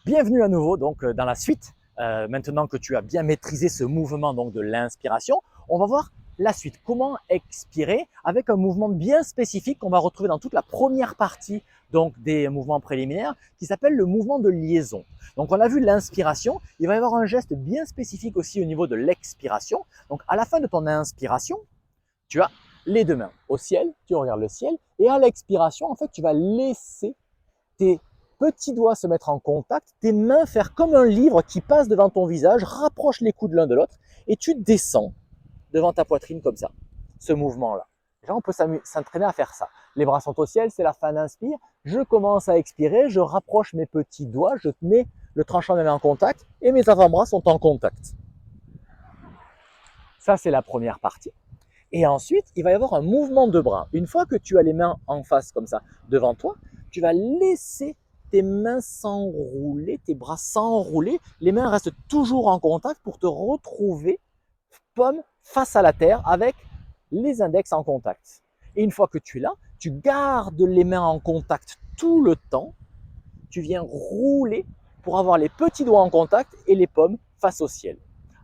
Bienvenue à nouveau donc dans la suite. Maintenant que tu as bien maîtrisé ce mouvement donc de l'inspiration, on va voir la suite. Comment expirer avec un mouvement bien spécifique qu'on va retrouver dans toute la première partie donc des mouvements préliminaires qui s'appelle le mouvement de liaison. Donc on a vu l'inspiration, il va y avoir un geste bien spécifique aussi au niveau de l'expiration. Donc à la fin de ton inspiration, tu as les deux mains au ciel, tu regardes le ciel et à l'expiration, en fait, tu vas laisser tes petits doigts se mettre en contact, tes mains faire comme un livre qui passe devant ton visage, rapproche les coudes l'un de l'autre et tu descends devant ta poitrine comme ça, ce mouvement-là. Là, on peut s'entraîner à faire ça. Les bras sont au ciel, c'est la fin d'inspire. Je commence à expirer, je rapproche mes petits doigts, je mets le tranchant de mes mains en contact et mes avant-bras sont en contact. Ça, c'est la première partie. Et ensuite, il va y avoir un mouvement de bras. Une fois que tu as les mains en face comme ça devant toi, tu vas laisser tes mains s'enrouler, tes bras s'enrouler. Les mains restent toujours en contact pour te retrouver paume face à la terre avec les index en contact. Et une fois que tu es là, tu gardes les mains en contact tout le temps. Tu viens rouler pour avoir les petits doigts en contact et les paumes face au ciel.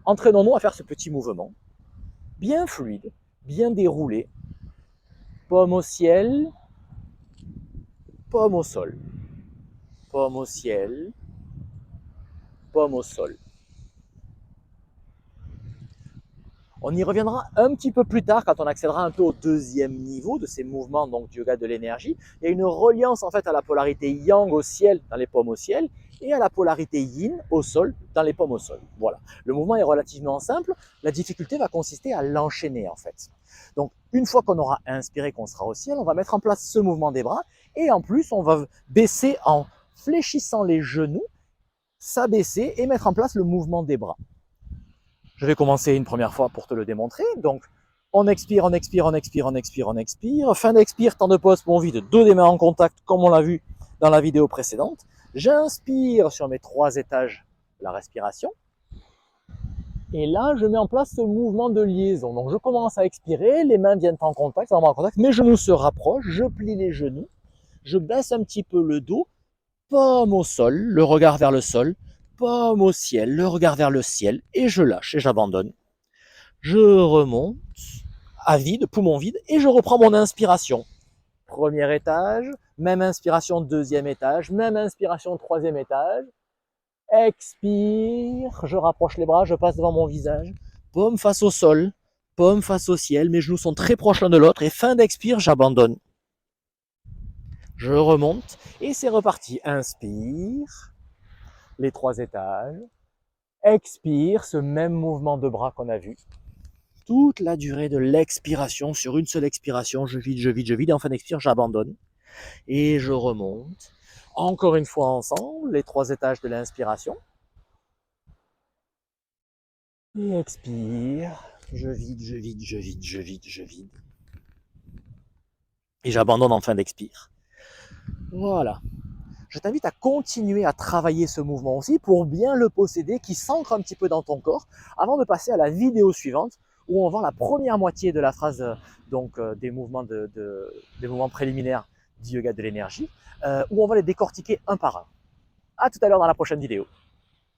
Entraînons-nous à faire ce petit mouvement bien fluide, bien déroulé. Paume au ciel, paume au sol. Paume au ciel, paume au sol. On y reviendra un petit peu plus tard quand on accédera un peu au deuxième niveau de ces mouvements donc, du yoga de l'énergie. Il y a une reliance en fait à la polarité yang au ciel dans les paumes au ciel et à la polarité yin au sol dans les paumes au sol. Voilà. Le mouvement est relativement simple. La difficulté va consister à l'enchaîner en fait. Donc une fois qu'on aura inspiré, qu'on sera au ciel, on va mettre en place ce mouvement des bras et en plus on va baisser en fléchissant les genoux, s'abaisser et mettre en place le mouvement des bras. Je vais commencer une première fois pour te le démontrer. Donc, on expire, on expire, on expire, on expire, on expire. Fin d'expire, temps de pause pour vide, dos des mains en contact, comme on l'a vu dans la vidéo précédente. J'inspire sur mes 3 étages de la respiration. Et là, je mets en place ce mouvement de liaison. Donc, je commence à expirer, les mains viennent en contact, mes genoux se rapprochent, je plie les genoux, je baisse un petit peu le dos, paume au sol, le regard vers le sol, paume au ciel, le regard vers le ciel, et je lâche et j'abandonne. Je remonte à vide, poumon vide, et je reprends mon inspiration. Premier étage, même inspiration, deuxième étage, même inspiration, troisième étage. Expire, je rapproche les bras, je passe devant mon visage. Paume face au sol, paume face au ciel, mes genoux sont très proches l'un de l'autre, et fin d'expire, j'abandonne. Je remonte, et c'est reparti. Inspire, les 3 étages. Expire, ce même mouvement de bras qu'on a vu. Toute la durée de l'expiration, sur une seule expiration, je vide, je vide, je vide, et en fin d'expire, j'abandonne. Et je remonte. Encore une fois ensemble, les 3 étages de l'inspiration. Et expire, je vide, je vide, je vide, je vide, je vide. Et j'abandonne en fin d'expire. Voilà. Je t'invite à continuer à travailler ce mouvement aussi pour bien le posséder, qui s'ancre un petit peu dans ton corps, avant de passer à la vidéo suivante, où on va voir la première moitié de la phrase des mouvements des mouvements préliminaires du yoga de l'énergie, où on va les décortiquer un par un. À tout à l'heure dans la prochaine vidéo.